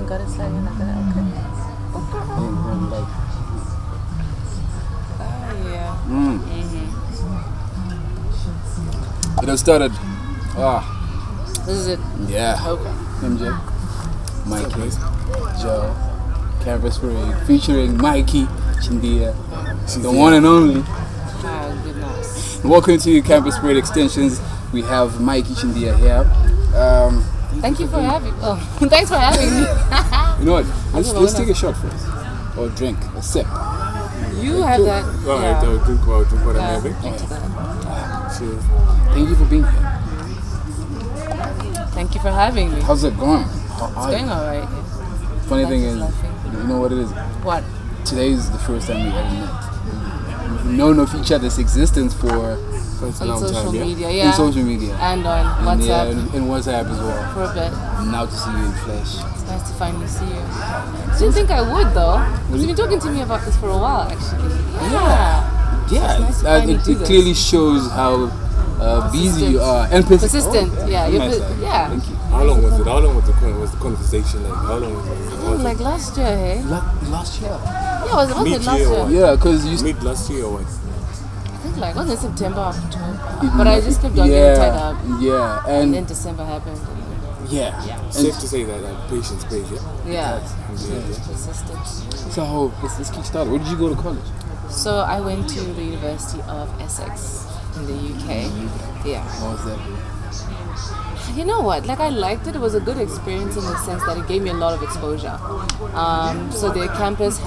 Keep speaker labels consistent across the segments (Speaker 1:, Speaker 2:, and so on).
Speaker 1: got it sliding like that. Okay. Yeah.
Speaker 2: It has started.
Speaker 1: This is it.
Speaker 2: Yeah.
Speaker 1: Okay.
Speaker 2: MJ, Mikey, Joe, Campus Parade, featuring Mikey Chindiya, the one and only.
Speaker 1: Oh, goodness.
Speaker 2: Welcome to Campus Parade Extensions. We have Mikey Chindiya here.
Speaker 1: Thank you for having. Oh, thanks for having me.
Speaker 2: You know what? Let's take a shot first, or drink, a sip.
Speaker 1: You have that.
Speaker 3: Alright, I'll drink what I'm having.
Speaker 2: Cheers. Thank you for being here.
Speaker 1: Thank you for having me.
Speaker 2: How's it going?
Speaker 1: It's going alright.
Speaker 2: Funny
Speaker 1: Life
Speaker 2: thing
Speaker 1: is
Speaker 2: is,
Speaker 1: laughing.
Speaker 2: you know what it is?
Speaker 1: What?
Speaker 2: Today is the first time we ever met. We've known of each other's existence for
Speaker 1: On social media,
Speaker 2: in
Speaker 1: yeah.
Speaker 2: social media.
Speaker 1: And on WhatsApp.
Speaker 2: In WhatsApp as well.
Speaker 1: For a bit.
Speaker 2: Now to see you in flesh.
Speaker 1: It's nice to finally see you. Didn't think I would though. Because you've been talking to me about this for a while actually.
Speaker 2: Yeah,
Speaker 1: nice to finally do
Speaker 2: it
Speaker 1: this.
Speaker 2: clearly shows how busy you are and
Speaker 1: Persistent. Yeah, you're
Speaker 2: nice.
Speaker 1: yeah.
Speaker 2: Thank you.
Speaker 3: How long was it? How long was the conversation like? How long was it?
Speaker 1: Like last year, hey?
Speaker 2: Last year.
Speaker 1: Yeah, was it last
Speaker 3: Mid-year
Speaker 1: year?
Speaker 3: or
Speaker 2: Yeah, because you.
Speaker 3: Mid last year or what?
Speaker 1: I think like, was it September or October? But I just kept on getting tied up.
Speaker 2: Yeah,
Speaker 1: And then
Speaker 2: and
Speaker 1: December happened.
Speaker 2: yeah.
Speaker 3: Safe to say that patience pays, yeah?
Speaker 1: Yeah. Persistent.
Speaker 2: So let's kick start. Where did you go to college?
Speaker 1: So I went to the University of Essex in the UK. Yeah.
Speaker 2: How was that?
Speaker 1: You know what? Like I liked it. It was a good experience in the sense that it gave me a lot of exposure. So their campuses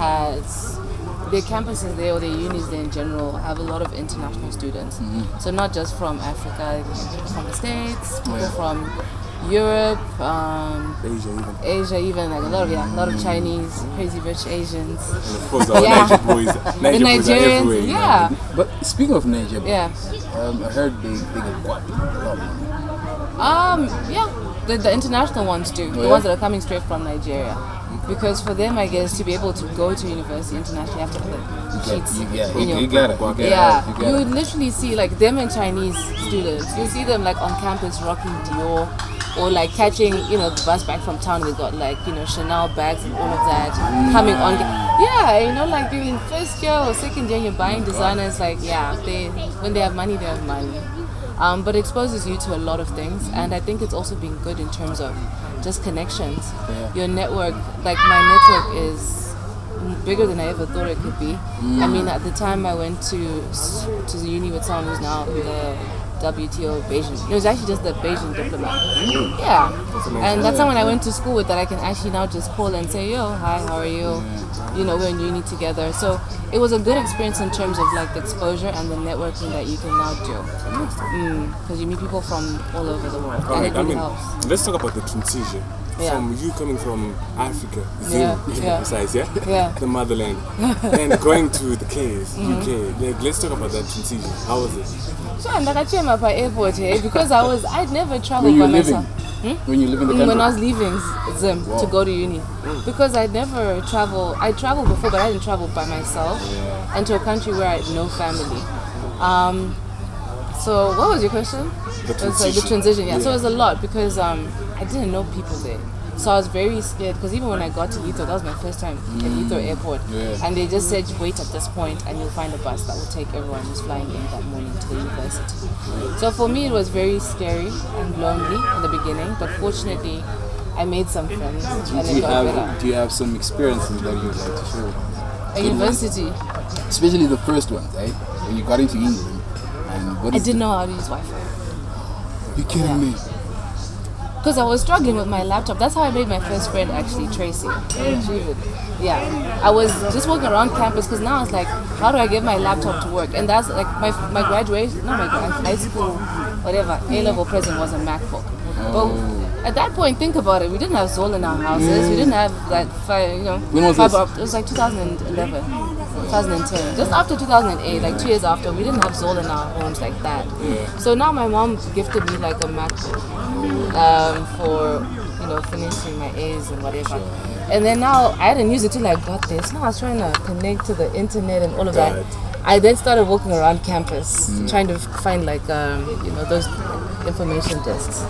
Speaker 1: there or their unis there in general have a lot of international students. So not just from Africa, people from the States, people from Europe, Asia even like a lot of Chinese, crazy rich Asians.
Speaker 3: And of course, our Niger boys are
Speaker 1: Nigerians,
Speaker 3: everywhere.
Speaker 1: yeah.
Speaker 2: But speaking of Nigeria,
Speaker 1: Yeah.
Speaker 2: I heard they get what?
Speaker 1: Yeah, the international ones do. The ones that are coming straight from Nigeria. Because for them, I guess, to be able to go to university internationally, you have to have the sheets.
Speaker 2: You
Speaker 1: in
Speaker 2: got it.
Speaker 1: You would literally see like them and Chinese students. You see them like on campus rocking Dior, or like catching, the bus back from town. They got like, Chanel bags and all of that coming on. Yeah, like you're in first year or second year, you're buying designers. Like, when they have money, they have money. But it exposes you to a lot of things, and I think it's also been good in terms of just connections. Your network, like my network is bigger than I ever thought it could be. I mean, at the time I went to the uni with someone who's now the WTO Beijing. It was actually just the Beijing diplomat. Yeah. And that's someone I went to school with that I can actually now just call and say, yo, hi, how are you? We're in uni together. So it was a good experience in terms of like the exposure and the networking that you can now do. Because you meet people from all over the world. And it really helps.
Speaker 3: Let's talk about the transition.
Speaker 1: Yeah.
Speaker 3: From you coming from Africa,
Speaker 1: Yeah.
Speaker 3: precise,
Speaker 1: Yeah.
Speaker 3: the motherland, and going to the K's, UK. Like, let's talk about that transition. How was it?
Speaker 1: Sure, and I came up at airport because I'd never traveled
Speaker 2: When you
Speaker 1: by
Speaker 2: were living?
Speaker 1: myself.
Speaker 2: When you live in the country?
Speaker 1: When I was leaving Zim to go to uni. Because I'd never traveled. I traveled before, but I didn't travel by myself and to a country where I had no family. So what was your question?
Speaker 3: The
Speaker 1: It was like the transition, yeah. So it was a lot because I didn't know people there. So I was very scared because even when I got to Heathrow, that was my first time at Heathrow Airport. And they just said, wait at this point and you'll find a bus that will take everyone who's flying in that morning to the university. So for me, it was very scary and lonely in the beginning, but fortunately, I made some friends and it got better.
Speaker 2: Do you have some experiences that you'd like to share?
Speaker 1: At university,
Speaker 2: Especially the first ones, eh? When you got into England. And
Speaker 1: I didn't know how to use Wi-Fi.
Speaker 2: You kidding me?
Speaker 1: Because I was struggling with my laptop. That's how I made my first friend, actually, Tracy. Yeah. I was just walking around campus because now I was like, how do I get my laptop to work? And that's like my graduation, not my high school, whatever, A-level present was a MacBook. But at that point, think about it. We didn't have Zoll in our houses. We didn't have that,
Speaker 2: When was this?
Speaker 1: It was like 2011, 2010. Just after 2008, like 2 years after, we didn't have Zoll in our homes like that. So now my mom gifted me like a MacBook for finishing my A's and whatever. And then now I hadn't used it till I got this. Now I was trying to connect to the internet and all of that. I then started walking around campus trying to find like those information desks.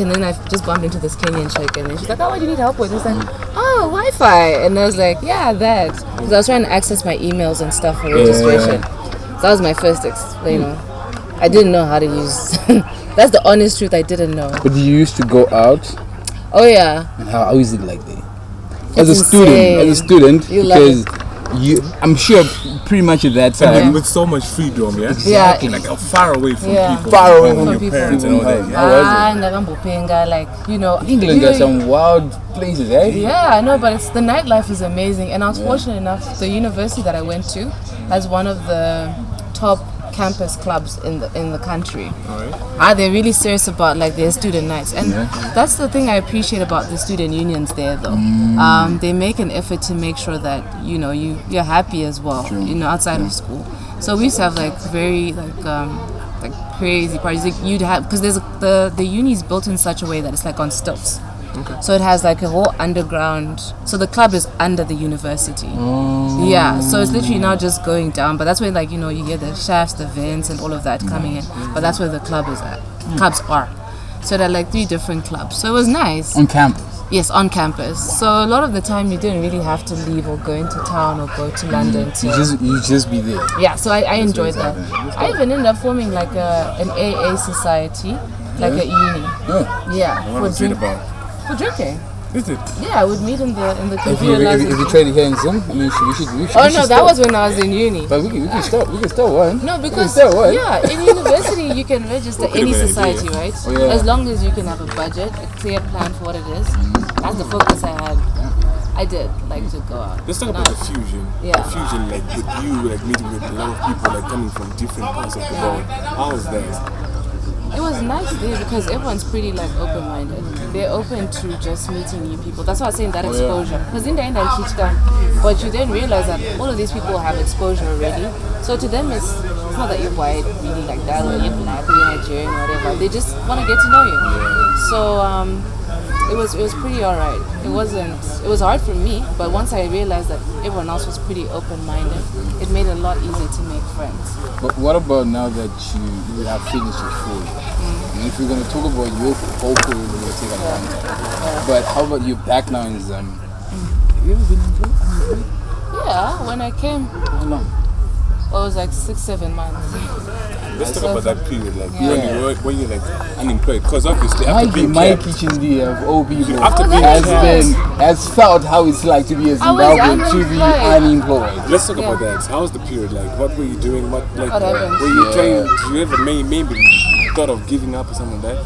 Speaker 1: And then I just bumped into this Kenyan chick, and then she's like, "Oh, what do you need help with?" And I was like, "Oh, Wi-Fi," and I was like, "Yeah, that," because I was trying to access my emails and stuff for registration. So that was my first, I didn't know how to use. That's the honest truth. I didn't know.
Speaker 2: But you used to go out.
Speaker 1: Oh yeah.
Speaker 2: How is it like there?
Speaker 1: It's
Speaker 2: As a student,
Speaker 1: you
Speaker 2: because I'm sure pretty much at that time.
Speaker 3: And with so much freedom, yeah?
Speaker 1: Exactly.
Speaker 3: Like far away from people.
Speaker 2: Far away from
Speaker 3: your
Speaker 1: people.
Speaker 3: parents and all that.
Speaker 2: How was it? England got some wild places, eh?
Speaker 1: Yeah, I know, but the nightlife is amazing. And I was fortunate enough, the university that I went to has one of the top campus clubs in the country. They're really serious about like their student nights, and that's the thing I appreciate about the student unions there though. They make an effort to make sure that you're happy as well, outside of school. So we used to have like very like crazy parties. Like you'd have, because there's the uni is built in such a way that it's like on stilts. So it has like a whole underground. So the club is under the university. Yeah. So it's literally now just going down. But that's where you hear the shafts, the vents, and all of that coming in. But that's where the club is at. Clubs are. So there are like 3 different clubs. So it was nice.
Speaker 2: On campus.
Speaker 1: Yes, on campus. So a lot of the time you didn't really have to leave or go into town or go to London.
Speaker 2: You just be there.
Speaker 1: Yeah. So I enjoyed that. I even ended up forming like an AA society, like at uni. Yeah.
Speaker 3: What was it about?
Speaker 1: For drinking.
Speaker 3: Is it?
Speaker 1: Yeah, I would meet in the
Speaker 2: If
Speaker 1: computer labs.
Speaker 2: you tried to hear in Zim, I mean, we should.
Speaker 1: Oh no, that was when I was in uni.
Speaker 2: But we can start. We can start one.
Speaker 1: No, because
Speaker 2: one.
Speaker 1: yeah, in university you can register any society, right?
Speaker 2: Oh, yeah.
Speaker 1: As long as you can have a budget, a clear plan for what it is. That's the focus I had. I did like to go out.
Speaker 3: Let's talk about the fusion.
Speaker 1: Yeah.
Speaker 3: The fusion, like with you, like meeting with a lot of people, like coming from different parts of the world. How was that?
Speaker 1: It was nice there because everyone's pretty like open-minded. They're open to just meeting new people. That's why I was saying that exposure. Because in the end I'm Kichka, but you then realize that all of these people have exposure already. So to them it's not that you're white, really like that, or you're black, or you're Nigerian, or whatever. They just want to get to know you. So it was pretty alright. It was hard for me, but once I realized that everyone else was pretty open-minded, it made it a lot easier to make friends.
Speaker 2: But what about now that you have finished your food? And if we're going to talk about your whole career, we're going to take a long time. But how about you back now in Zim? Have you ever been in Zim?
Speaker 1: Yeah, when I came,
Speaker 2: How long?
Speaker 1: it was like 6-7 months.
Speaker 3: Let's talk about that period, like when you're like unemployed, because obviously after being
Speaker 2: Mikey Chindiya of all people
Speaker 3: After being
Speaker 2: has felt how it's like to be a Zimbabwean, to be unemployed.
Speaker 3: Let's talk about that. How was the period? Like, what were you doing? What
Speaker 1: happened?
Speaker 3: were you trying? Do you ever maybe thought of giving up or something like that?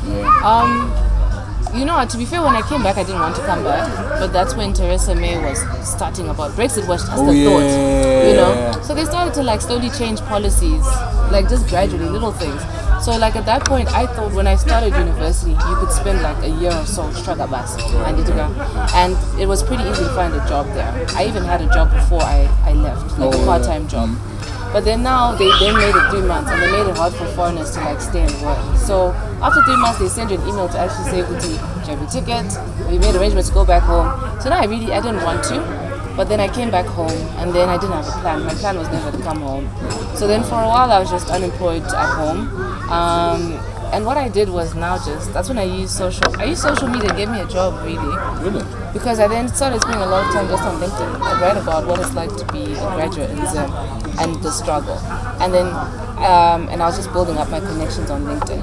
Speaker 1: To be fair, when I came back, I didn't want to come back. But that's when Theresa May was starting about Brexit, was just a thought, So they started to like slowly change policies, like just gradually, little things. So like at that point, I thought when I started university, you could spend like a year or so bus and it was pretty easy to find a job there. I even had a job before I left, like a part-time job. But then now they made it 3 months, and they made it hard for foreigners to like stay and work. So after 3 months, they send you an email to actually say, "Uti, do you have a ticket? We made arrangements to go back home." So now I didn't want to, but then I came back home, and then I didn't have a plan. My plan was never to come home. So then for a while, I was just unemployed at home. And what I did was that's when I used social media to get me a job, really. Because I then started spending a lot of time just on LinkedIn. I read about what it's like to be a graduate in Zim and the struggle. And then, and I was just building up my connections on LinkedIn.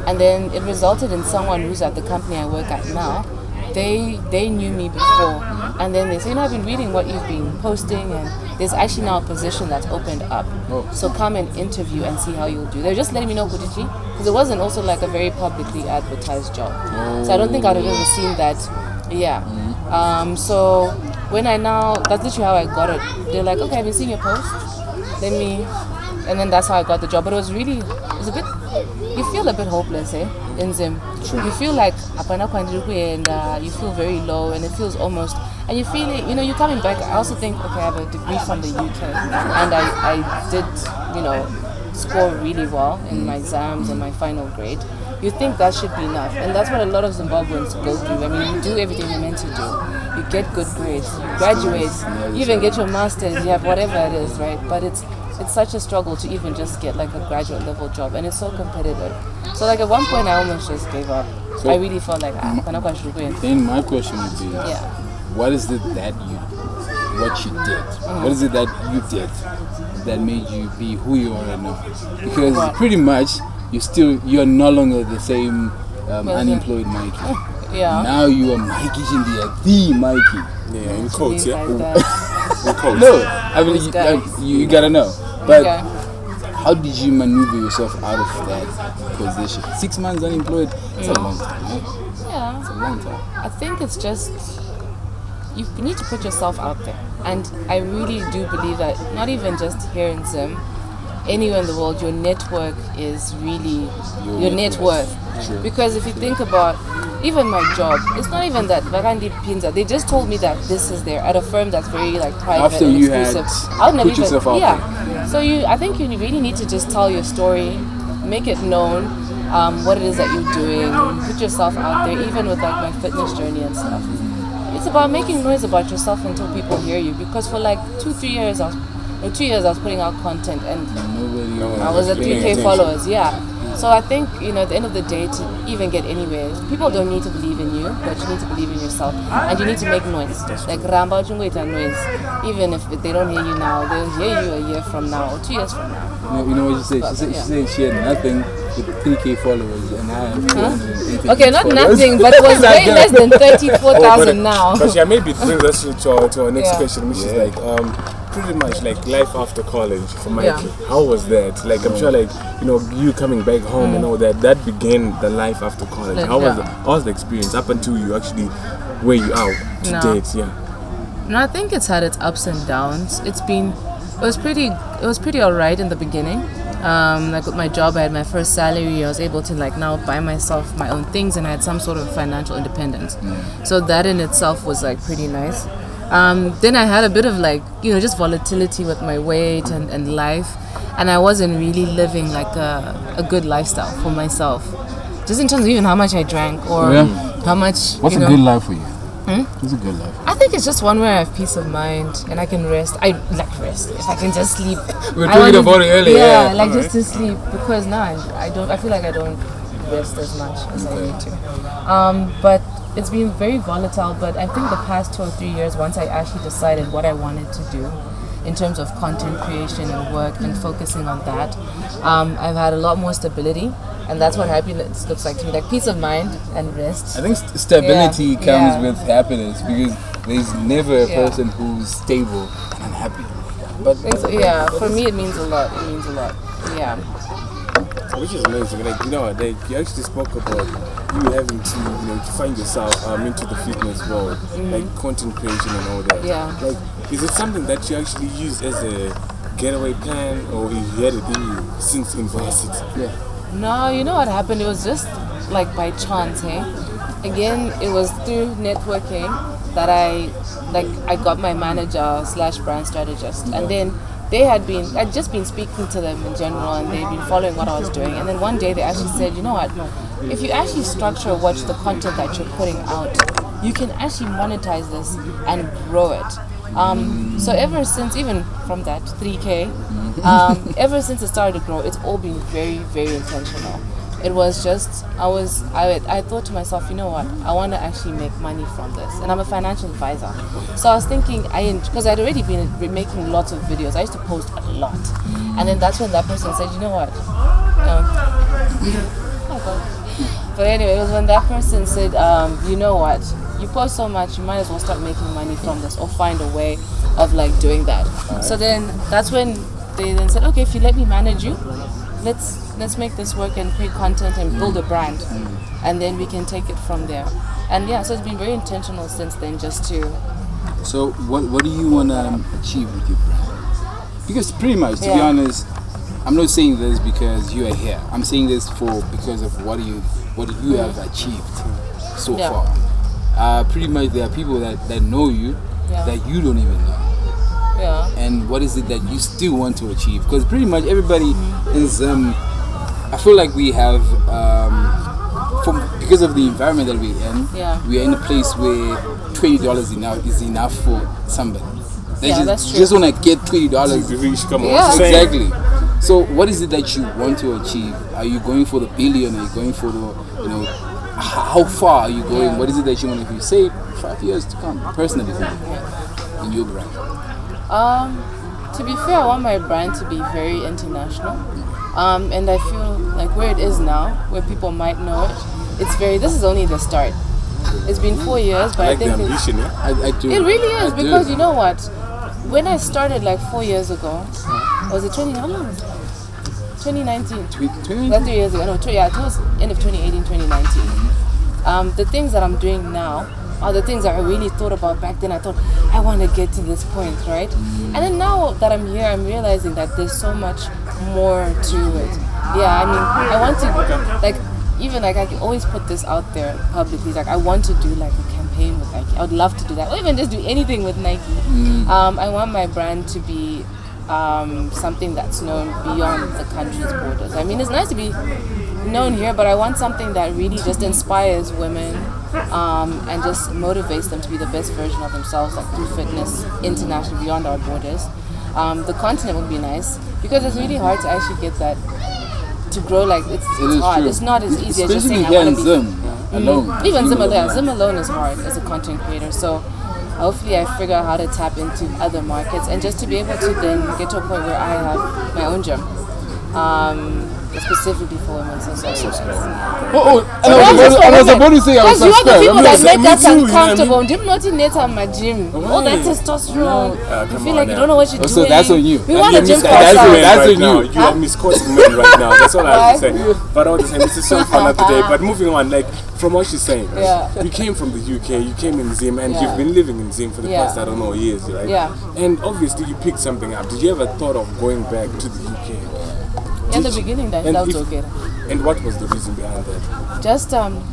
Speaker 1: And then it resulted in someone who's at the company I work at now. They knew me before, and then they say, I've been reading what you've been posting, and there's actually now a position that's opened up. So come and interview and see how you'll do. They're just letting me know, Kudichi, because it wasn't also like a very publicly advertised job. So I don't think I'd have ever seen that. Yeah. So when that's literally how I got it. They're like, okay, I've been seeing your posts. And then that's how I got the job. But it was a bit, you feel a bit hopeless, in Zim. True. You feel like, and you feel very low, and it feels almost, and you feel it, you're coming back. I also think, okay, I have a degree from the UK, and I did, score really well in my exams and my final grade. You think that should be enough, and that's what a lot of Zimbabweans go through. I mean, you do everything you're meant to do. You get good grades, you graduate, you even get your masters, you have whatever it is, right? But it's it's such a struggle to even just get like a graduate level job, and it's so competitive. So like at one point I almost just gave up.
Speaker 2: So
Speaker 1: I really felt like
Speaker 2: then my question would be,
Speaker 1: yeah.
Speaker 2: what is it that what you did? What is it that you did that made you be who you are right now? Because pretty much you're no longer the same unemployed Mikey.
Speaker 1: Yeah.
Speaker 2: Now you are Mikey Chindiya, the Mikey.
Speaker 3: Yeah, in quotes, yeah.
Speaker 1: Like
Speaker 3: In quotes.
Speaker 2: No, I mean you gotta know. But
Speaker 1: okay.
Speaker 2: how did you maneuver yourself out of that position? 6 months unemployed, it's a long time, right?
Speaker 1: Yeah.
Speaker 2: It's a long time.
Speaker 1: I think it's just you need to put yourself out there, and I really do believe that not even just here in Zim, anywhere in the world, your network is really your net worth.
Speaker 2: True.
Speaker 1: Because if you think about even my job, it's not even that Bagandi Pinza. They just told me that this is there at a firm that's very like private
Speaker 2: After
Speaker 1: and
Speaker 2: you had
Speaker 1: exclusive. I would never
Speaker 2: put yourself out
Speaker 1: yeah. So I think you really need to just tell your story, make it known, what it is that you're doing, put yourself out there, even with like my fitness journey and stuff. It's about making noise about yourself until people hear you. Because for like 2 years I was putting out content and I was at 3K followers. Yeah. So I think, at the end of the day, to even get anywhere, people don't need to believe in you, but you need to believe in yourself. And you need to make noise. Like Ramba Chungweta noise. Even if they don't hear you now, they'll hear you a year from now or 2 years from now.
Speaker 2: You know what she said? She said she had nothing with 3K followers and I have 280
Speaker 1: Okay, not
Speaker 2: followers.
Speaker 1: nothing, but it was way less than 34,000 now.
Speaker 3: But yeah, maybe it brings us to our next
Speaker 1: Yeah.
Speaker 3: question, which is like pretty much like life after college for Mikey.
Speaker 1: Yeah.
Speaker 3: How was that? Like I'm sure like you coming back home and all that began the life after college. How was the experience up until you actually where you are to date? Yeah.
Speaker 1: No, I think it's had its ups and downs. It was pretty alright in the beginning. Like with my job, I had my first salary. I was able to like now buy myself my own things, and I had some sort of financial independence. So that in itself was like pretty nice. Then I had a bit of like just volatility with my weight and life, and I wasn't really living like a good lifestyle for myself. Just in terms of even how much I drank or how much.
Speaker 2: What's a good life for you? What's a good life?
Speaker 1: I think it's just one where I have peace of mind and I can rest. I like rest. If I can just sleep.
Speaker 2: We were talking about it earlier.
Speaker 1: Yeah, like just to sleep, because now I feel like I don't rest as much as I need to. But it's been very volatile. But I think the past 2 or 3 years, once I actually decided what I wanted to do in terms of content creation and work and focusing on that, I've had a lot more stability. And that's what happiness looks like to me, like peace of mind and rest.
Speaker 2: I think stability comes with happiness, because there's never a person who's stable and unhappy. But
Speaker 1: for me it means a lot. It means a lot. Yeah.
Speaker 3: Which is amazing. Like you actually spoke about you having to to find yourself into the fitness world, like content creation and all that.
Speaker 1: Yeah.
Speaker 3: Like, is it something that you actually use as a getaway plan, or you had it in you since university?
Speaker 2: yeah.
Speaker 1: No, you know what happened? It was just like by chance, hey? Again, it was through networking that I got my manager / brand strategist. And then I'd just been speaking to them in general, and they'd been following what I was doing. And then one day they actually said, you know what, if you actually structure the content that you're putting out, you can actually monetize this and grow it. So ever since, even from that 3K, ever since it started to grow, it's all been very, very intentional. It was just, I thought to myself, you know what, I want to actually make money from this. And I'm a financial advisor. So I was thinking, because I'd already been making lots of videos. I used to post a lot. And then that's when that person said, you know what, but anyway, it was when that person said, you know what, you post so much, you might as well start making money from this, or find a way of like doing that. So then that's when they then said, okay, if you let me manage you, let's make this work and create content and build a brand, and then we can take it from there. And so it's been very intentional since then, just to.
Speaker 2: So what do you want to achieve with your brand? Because pretty much, to be honest, I'm not saying this because you are here. I'm saying this because of what you have achieved so far. Pretty much there are people that know you that you don't even know.
Speaker 1: Yeah.
Speaker 2: And what is it that you still want to achieve? Because pretty much everybody is. I feel like we have, because of the environment that we're in, we are in a place where $20 is enough for somebody.
Speaker 1: that's true.
Speaker 2: just want to get $20.
Speaker 3: To reach, come on.
Speaker 1: Yeah.
Speaker 2: Exactly. So what is it that you want to achieve? Are you going for the billion? Are you going for the, how far are you going?
Speaker 1: Yeah.
Speaker 2: What is it that you want to say 5 years to come, personally, in your brand?
Speaker 1: To be fair, I want my brand to be very international. And I feel like where it is now, where people might know it, this is only the start. It's been 4 years, but I
Speaker 3: like
Speaker 1: think
Speaker 3: the ambition,
Speaker 2: I do.
Speaker 1: it really is,
Speaker 2: I
Speaker 1: because
Speaker 2: do.
Speaker 1: you know what? When I started like 4 years ago, was it 2019?
Speaker 2: 20?
Speaker 1: That's 3 years ago. No, it was end of 2018, 2019. The things that I'm doing now are the things that I really thought about back then. I thought, I want to get to this point, right? And then now that I'm here, I'm realizing that there's so much more to it. Yeah, I mean, I want to, I can always put this out there publicly. Like, I want to do like a campaign with Nike. I would love to do that, or even just do anything with Nike. I want my brand to be something that's known beyond the country's borders. I mean, it's nice to be known here, but I want something that really just inspires women and just motivates them to be the best version of themselves, like through fitness, international, beyond our borders. The continent would be nice, because it's really hard to actually get that to grow. Like it's hard.
Speaker 2: True.
Speaker 1: It's not as easy as just
Speaker 2: Especially
Speaker 1: saying
Speaker 2: here
Speaker 1: I
Speaker 2: in
Speaker 1: want to
Speaker 2: Zim
Speaker 1: be.
Speaker 2: alone.
Speaker 1: Even Zim alone is hard as a content creator. So hopefully I figure out how to tap into other markets, and just to be able to then get to a point where I have my own gym. Specifically for women, so
Speaker 2: And I was about to say I was
Speaker 1: because you are the people that make
Speaker 3: me
Speaker 1: us
Speaker 3: too,
Speaker 1: uncomfortable. Do you not need to my gym? All that testosterone. You feel like you don't know what you're doing.
Speaker 2: So that's on you.
Speaker 1: We want a gym for
Speaker 2: that's
Speaker 1: ourselves.
Speaker 2: on you.
Speaker 3: You are misquoting men right now. That's all I have to say. But all the time, this is so fun today. But moving on, like from what she's saying, you came from the UK, you came in Zim, and you've been living in Zim for the past, I don't know, years, right?
Speaker 1: Yeah.
Speaker 3: And obviously, you picked something up. Did you ever thought of going back to the UK?
Speaker 1: In the beginning, that was okay.
Speaker 3: And what was the reason behind that?
Speaker 1: Just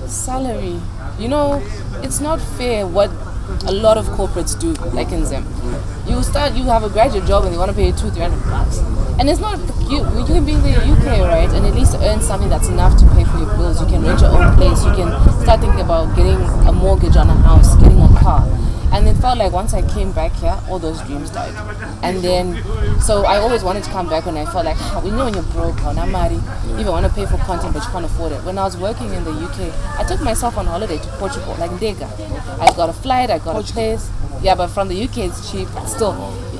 Speaker 1: salary. You know, it's not fair what a lot of corporates do, like in Zim. You have a graduate job and they want to pay you $200-300. And it's not, you can be in the UK, right, and at least earn something that's enough to pay for your bills. You can rent your own place. You can start thinking about getting a mortgage on a house, getting a car. And it felt like once I came back here, all those dreams died. And then, so I always wanted to come back when I felt like, when you're broke, or not married, you even want to pay for content, but you can't afford it. When I was working in the UK, I took myself on holiday to Portugal, like Dega. I got a flight, I got a place. Yeah, but from the UK it's cheap. Still,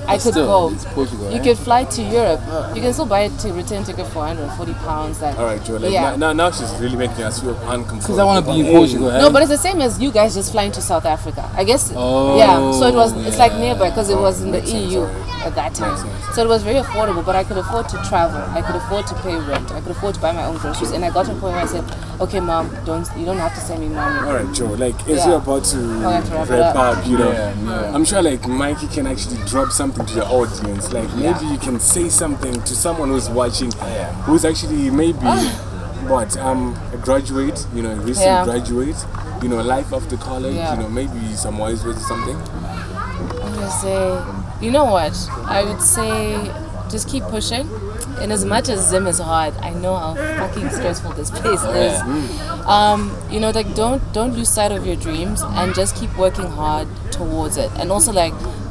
Speaker 1: I could go.
Speaker 2: It's Portugal,
Speaker 1: you could fly to Europe. You can still buy a return ticket for £140. Like,
Speaker 3: all right, Joe. Like,
Speaker 1: yeah.
Speaker 3: now she's really making us feel uncomfortable.
Speaker 2: Because I want to be in Portugal.
Speaker 1: No, but it's the same as you guys just flying to South Africa. I guess. Yeah. So it's like nearby, because it was in the EU at that time. So it was very affordable. But I could afford to travel. I could afford to pay rent. I could afford to buy my own groceries. And I got to a point where I said, "Okay, Mom, you don't have to send me money."
Speaker 3: All right, Joe. Like, as you're about to wrap up, I'm sure like Mikey can actually drop something to the audience. Like maybe you can say something to someone who's watching, who's actually maybe a graduate, a recent graduate, life after college, maybe some wise words or something.
Speaker 1: I'm gonna say, you know what? I would say just keep pushing. And as much as Zim is hard, I know how fucking stressful this place is. Don't lose sight of your dreams, and just keep working hard towards it. And also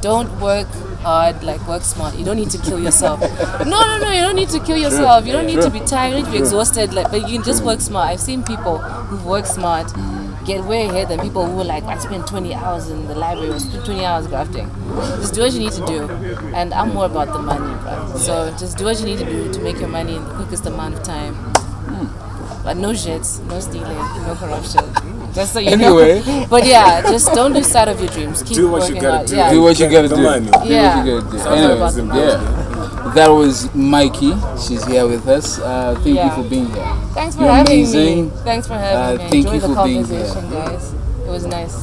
Speaker 1: don't work hard, work smart. You don't need to kill yourself. No, you don't need to kill yourself. You don't need to be tired, you don't need to be exhausted, but you can just work smart. I've seen people who work smart get way ahead than people who were like, I spent 20 hours in the library, I spent 20 hours grafting. Just do what you need to do. And I'm more about the money, bro. So just do what you need to do to make your money in the quickest amount of time. But no shits, no stealing, no corruption. Just so you know. But yeah, just don't lose sight of your dreams. Keep
Speaker 3: do what
Speaker 1: working
Speaker 3: you gotta
Speaker 1: hard.
Speaker 3: do.
Speaker 1: Yeah.
Speaker 2: Do what you gotta do.
Speaker 1: Yeah.
Speaker 2: Do what you gotta do. Anyways, that was Mikey. She's here with us. Thank you for being here.
Speaker 1: Thanks for
Speaker 2: You're
Speaker 1: having
Speaker 2: amazing.
Speaker 1: me. Thanks for having me.
Speaker 2: Thank
Speaker 1: Enjoy
Speaker 2: you
Speaker 1: the
Speaker 2: for being
Speaker 1: conversation,
Speaker 2: here.
Speaker 1: guys. It was nice.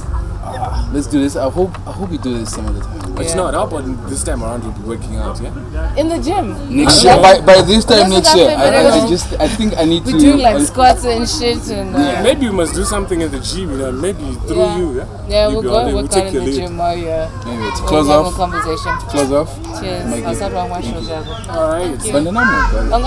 Speaker 2: Let's do this. I hope we do this some of the time.
Speaker 3: But you know what? How about this time around we'll be working out, yeah?
Speaker 1: In the gym.
Speaker 2: Next year, by this time next year,
Speaker 1: That's
Speaker 2: I think I need to.
Speaker 1: We do squats and shit and.
Speaker 3: Maybe we must do something in the gym, maybe through you, yeah?
Speaker 1: Yeah, we'll
Speaker 3: Maybe
Speaker 1: go and work out
Speaker 3: take
Speaker 1: in the
Speaker 3: your
Speaker 1: gym while you're.
Speaker 2: Anyway, to close off.
Speaker 1: Conversation.
Speaker 2: Close off.
Speaker 1: Cheers.
Speaker 2: Mikey.
Speaker 1: I'll start on my show.
Speaker 3: All right.
Speaker 2: Spend the number.
Speaker 1: Long